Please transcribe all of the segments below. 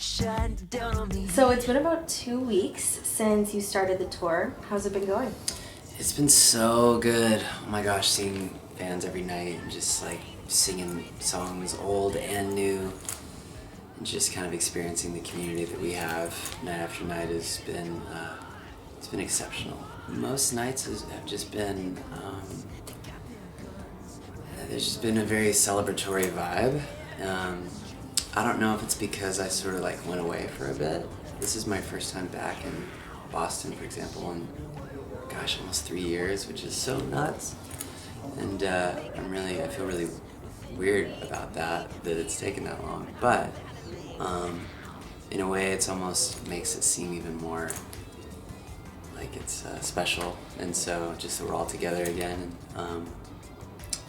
So it's been about 2 weeks since you started the tour. How's it been going? It's been so good. Oh my gosh, seeing fans every night and just like singing songs old and new and just kind of experiencing the community that we have night after night has been it's been exceptional. Most nights have just been there's just been a very celebratory vibe. I don't know if it's because I sort of like went away for a bit. This is my first time back in Boston, for example, in gosh, almost 3 years, which is so nuts. And I feel really weird about that it's taken that long. But in a way, it's almost makes it seem even more like it's special. And so just that we're all together again. And,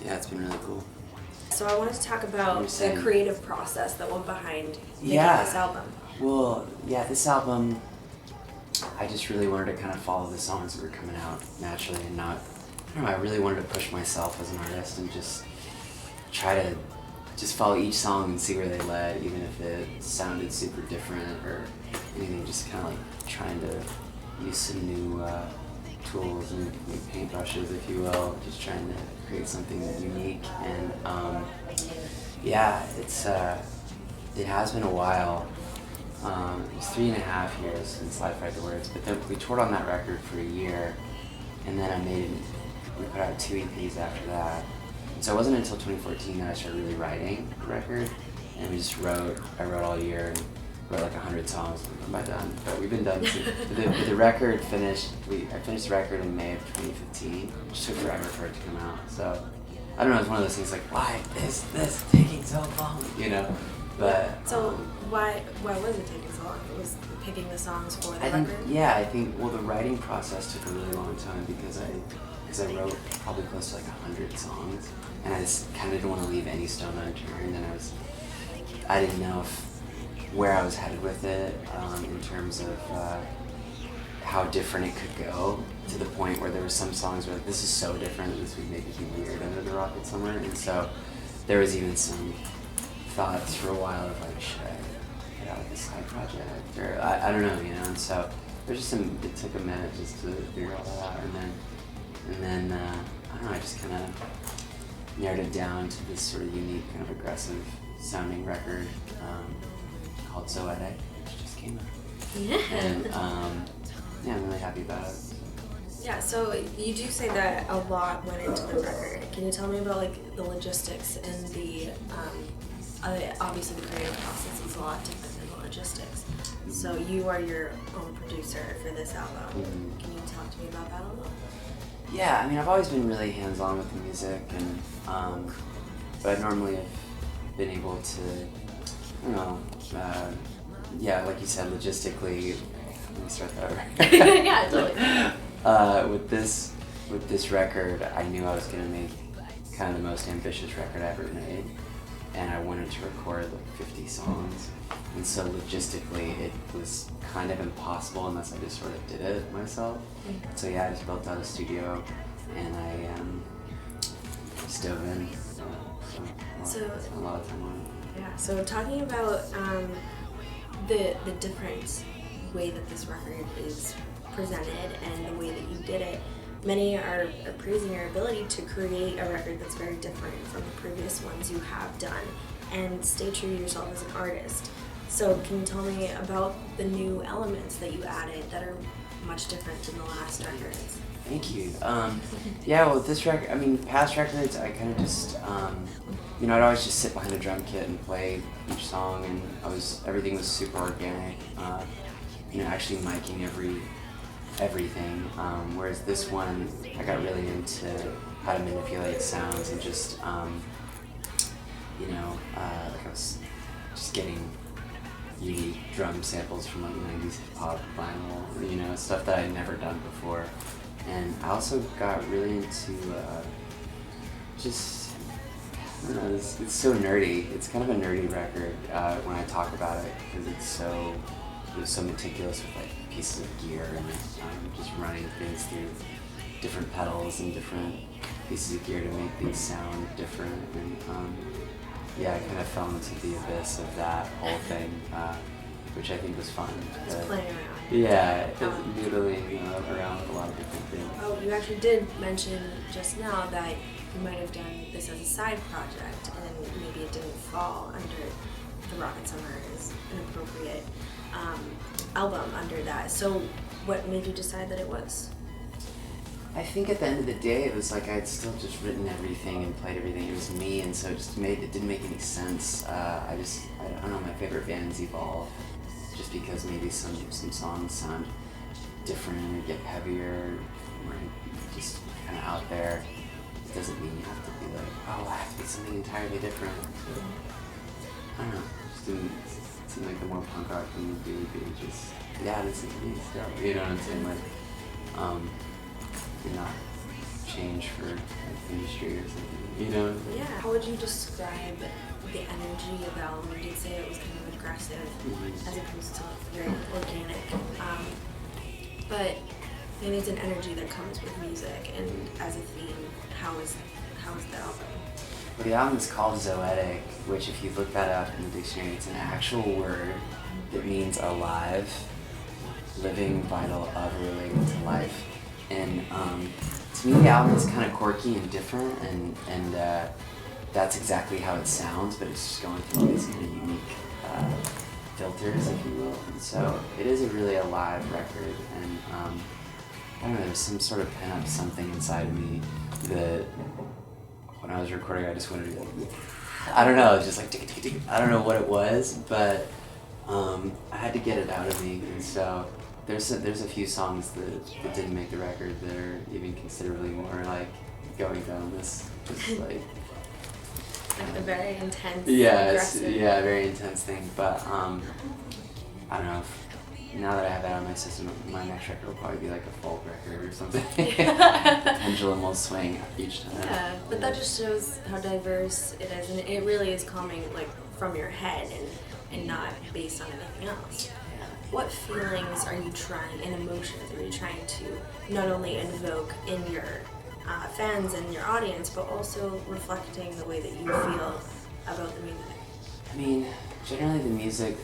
yeah, it's been really cool. So I wanted to talk about the creative process that went behind making this album. Well, yeah, this album, I just really wanted to kind of follow the songs that were coming out naturally and not, I don't know, I really wanted to push myself as an artist and just try to just follow each song and see where they led, even if it sounded super different or anything, just kind of like trying to use some new tools and new paintbrushes, if you will, just trying to create something unique. And yeah, it has been a while. It was 3.5 years since Life Write the Words, but then we toured on that record for a year, and then we put out 2 EPs after that. And so it wasn't until 2014 that I started really writing the record, and I wrote all year and wrote like 100 songs. Am I done? But we've been done. The record finished. I finished the record in May of 2015. It just took forever for it to come out. So I don't know. It's one of those things like, why is this taking so long? You know. But so why was it taking so long? It was picking the songs for the record. I think the writing process took a really long time because I wrote probably close to like 100 songs, and I just kind of didn't want to leave any stone unturned, and I didn't know where I was headed with it in terms of how different it could go, to the point where there were some songs where like, this is so different that this would make it be weird under the rocket somewhere. And so there was even some thoughts for a while of like, should I get out like a side project, or I don't know, you know. And so there's just it took a minute just to figure all that out, and then I don't know, I just kind of narrowed it down to this sort of unique, kind of aggressive sounding record called Zoetic, which just came out. Yeah. And yeah, I'm really happy about it. Yeah, so you do say that a lot went into the record. Can you tell me about like the logistics and the obviously the creative process is a lot different than the logistics. So you are your own producer for this album. Mm-hmm. Can you talk to me about that a little? Yeah, I mean, I've always been really hands-on with the music, and but I normally have been able to, I don't know, yeah, like you said, logistically. Let me start that over. Yeah, totally. With this record, I knew I was gonna make kind of the most ambitious record I ever made, and I wanted to record like 50 songs, and so logistically it was kind of impossible unless I just sort of did it myself. Mm-hmm. So yeah, I just built out a studio, and I just dove in. So a lot of time on it. Yeah. So talking about the different way that this record is presented and the way that you did it, many are praising your ability to create a record that's very different from the previous ones you have done and stay true to yourself as an artist. So can you tell me about the new elements that you added that are much different than the last records? Thank you. Yeah, well, this record, I mean, past records, I kind of just, I'd always just sit behind a drum kit and play each song, and everything was super organic. Actually miking everything. Whereas this one, I got really into how to manipulate sounds and just, like I was just getting unique drum samples from like 90s pop vinyl, stuff that I'd never done before. And I also got really into I don't know, it's so nerdy. It's kind of a nerdy record when I talk about it, because it was so meticulous with like pieces of gear and just running things through different pedals and different pieces of gear to make things sound different. And yeah, I kind of fell into the abyss of that whole thing. which I think was fun. It's playing around. Yeah, noodling around with a lot of different things. Oh, you actually did mention just now that you might have done this as a side project, and maybe it didn't fall under the Rocket Summer as an appropriate album under that. So what made you decide that it was? I think at the end of the day, it was like I'd still just written everything and played everything. It was me, and so it didn't make any sense. I don't know, my favorite bands evolve just because maybe some songs sound different or get heavier or just kind of out there. It doesn't mean you have to be like, oh, I have to be something entirely different. I don't know. Just didn't seem like the more punk rock thing to do would be just, yeah, this is me stuff. You know what I'm saying? Like, and not change for like industry or something. You know? Yeah. How would you describe the energy of the album? You did say it was kind of aggressive as opposed to very organic. But maybe it's an energy that comes with music, and as a theme, how is the album? Well, the album is called Zoetic, which if you look that up in the dictionary, it's an actual word that means alive, living, vital, of, related to life. And to me, the album is kind of quirky and different, and that's exactly how it sounds, but it's just going through all these kind of unique filters, if you will. And so it is a really alive record, and I don't know, there's some sort of pent-up something inside of me that when I was recording, I just wanted to be like, I don't know, just like, tick. I don't know what it was, but I had to get it out of me, and so there's a few songs that didn't make the record that are even considerably more like going down this like a very intense, aggressive. Yeah, very intense thing. But I don't know. Now that I have that on my system, my next record will probably be like a folk record or something. Pendulum will swing each time. Yeah, but that just shows how diverse it is, and it really is coming like from your head and not based on anything else. What feelings are you trying, and emotions are you trying to not only invoke in your fans and your audience, but also reflecting the way that you feel about the music? I mean, generally the music,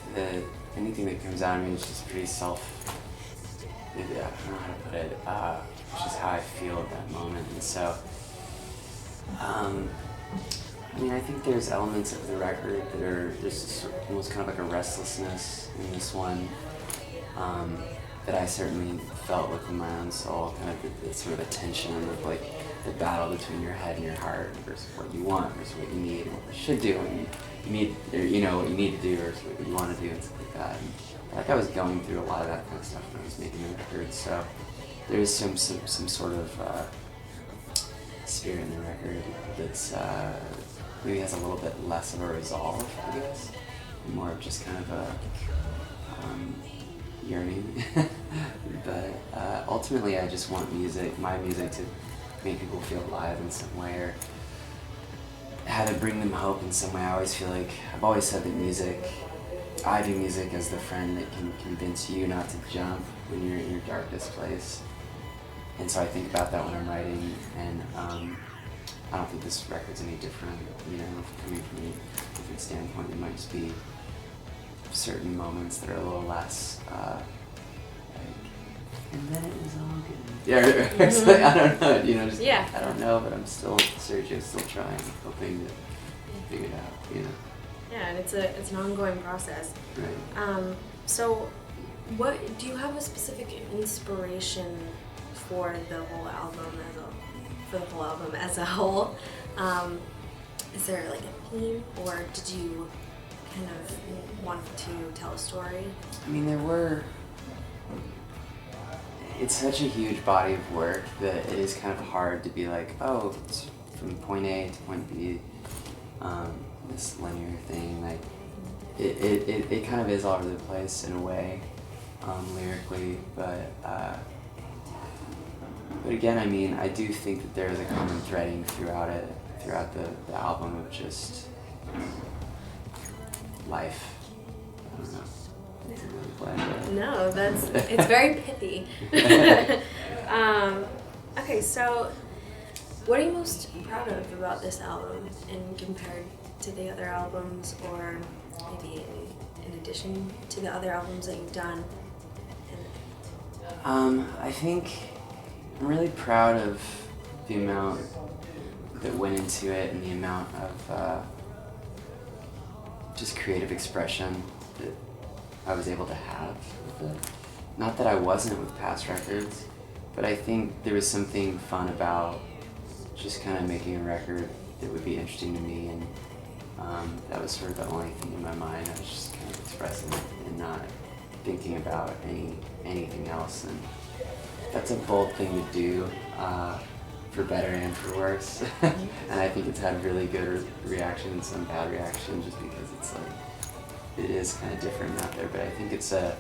anything that comes out of me is just pretty I don't know how to put it, it's just how I feel at that moment. And so, I mean, I think there's elements of the record that are just almost kind of like a restlessness in this one, that I certainly felt within my own soul, kind of the sort of a tension of like the battle between your head and your heart versus what you want versus what you need and what you should do, what you need, or what you need to do versus what you want to do and stuff like that. And like I was going through a lot of that kind of stuff when I was making the record, so there's some sort of spirit in the record that's maybe has a little bit less of a resolve, I guess, more of just kind of a yearning. But ultimately, I just want my music, to make people feel alive in some way, or have it bring them hope in some way. I've always said that I do music as the friend that can convince you not to jump when you're in your darkest place. And so I think about that when I'm writing, and I don't think this record's any different, coming from a different standpoint. It might just be certain moments that are a little less, and then it was all good. Yeah, it's like, I don't know, I don't know, but I'm still searching, still trying, hoping to figure it out, Yeah, and it's an ongoing process. Right. So, what do you have a specific inspiration for the whole album as a whole? Is there like a theme, or did you kind of want to tell a story? I mean, it's such a huge body of work that it is kind of hard to be like, oh, it's from point A to point B, this linear thing. Like, it kind of is all over the place in a way, lyrically, but again, I mean, I do think that there is a common threading throughout the album of just life. I don't know. No, it's very pithy. Okay, so what are you most proud of about this album, and compared to the other albums, or maybe in addition to the other albums that you've done? I think I'm really proud of the amount that went into it and the amount of just creative expression that I was able to have with it. Not that I wasn't with past records, but I think there was something fun about just kind of making a record that would be interesting to me, and that was sort of the only thing in my mind. I was just kind of expressing it and not thinking about anything else, and that's a bold thing to do, for better and for worse. And I think it's had really good reaction and some bad reaction, just because it's like, it is kind of different out there. But I think it's the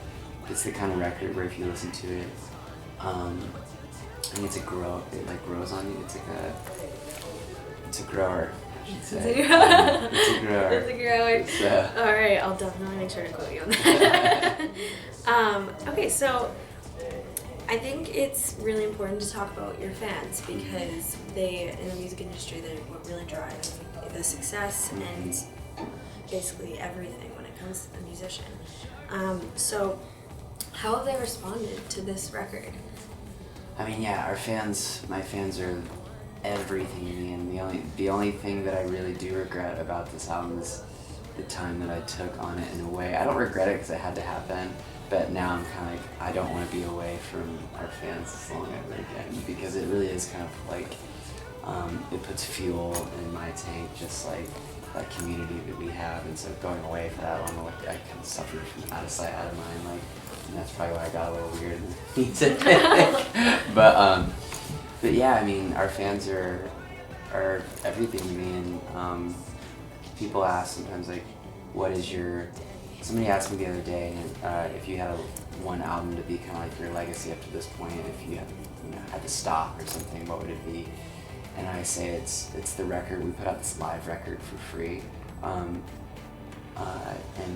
kind of record where if you listen to it, I think it like grows on you. It's a grower, I should say. It's a grower. It's a grower. So. All right, I'll definitely make sure to quote you on that. Okay, so I think it's really important to talk about your fans, because they, in the music industry, they're what really drives the success and basically everything when it comes to a musician. So how have they responded to this record? I mean, yeah, my fans are everything to me, and the only thing that I really do regret about this album is the time that I took on it. In a way, I don't regret it because it had to happen, but now I'm kind of like, I don't want to be away from our fans as long ever again, because it really is kind of like, it puts fuel in my tank, just like that community that we have. And so going away for that long, like, I kind of suffered from out of sight, out of mind, like, and that's probably why I got a little weird in the music. But yeah, I mean, our fans are everything to me, and people ask sometimes, like, somebody asked me the other day, if you had one album to be kind of like your legacy up to this point, if you had to stop or something, what would it be? And I say it's the record. We put out this live record for free, and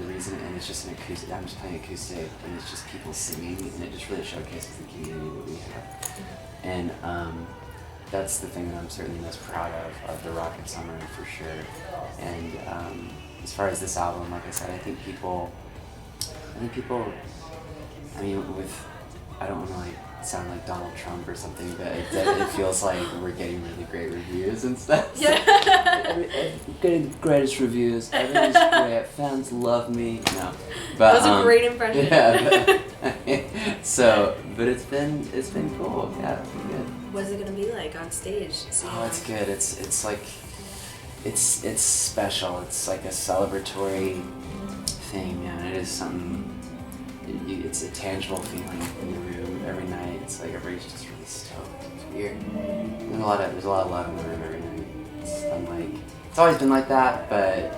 the reason, and it's just an acoustic. I'm just playing acoustic, and it's just people singing, and it just really showcases the community that we have. And that's the thing that I'm certainly most proud of the Rocket Summer, for sure. And as far as this album, like I said, I think people, I mean, I don't want to like sound like Donald Trump or something, but it feels like we're getting really great reviews and stuff. Yeah. Getting the greatest reviews. Everything's great. Fans love me. No, but that was a great impression. Yeah. But it's been cool. Yeah, it's been good. What's it gonna be like on stage? Oh, it's good. It's like it's special. It's like a celebratory thing, man. It is something. It's a tangible feeling in the room every night. It's like everybody's just really stoked. It's weird. There's a lot of love in the room every night. It's always been like that, but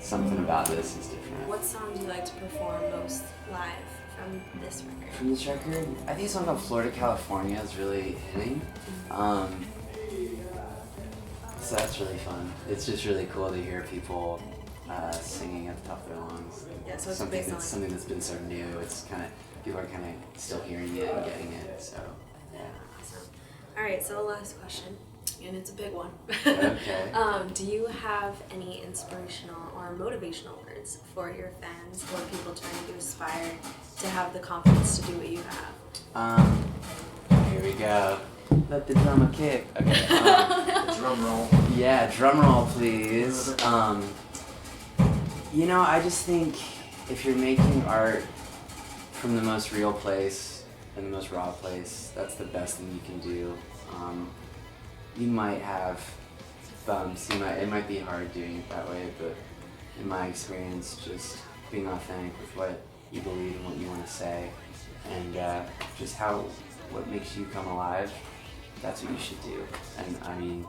something about this is different. What song do you like to perform most live from this record? From this record, I think a song called Florida, California is really hitting. So that's really fun. It's just really cool to hear people singing at the top of their lungs. Yeah, so it's a big song. Something that's been so new. It's kind of, people are kind of still hearing it and getting it. So yeah. Awesome. All right, so last question, and it's a big one. Okay. Do you have any inspirational or motivational words for your fans or people trying to aspire to have the confidence to do what you have? Here we go. Let the drummer kick. Okay. Drum roll. Yeah, drum roll, please. I just think if you're making art from the most real place and the most raw place, that's the best thing you can do. You might have bumps. It might be hard doing it that way, but in my experience, just being authentic with what you believe and what you want to say, and just what makes you come alive, that's what you should do. And I mean,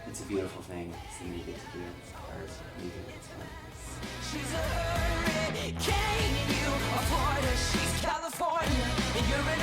it's a beautiful thing. It's something you get to do. She's a hurricane, you are Florida, she's California, and you're an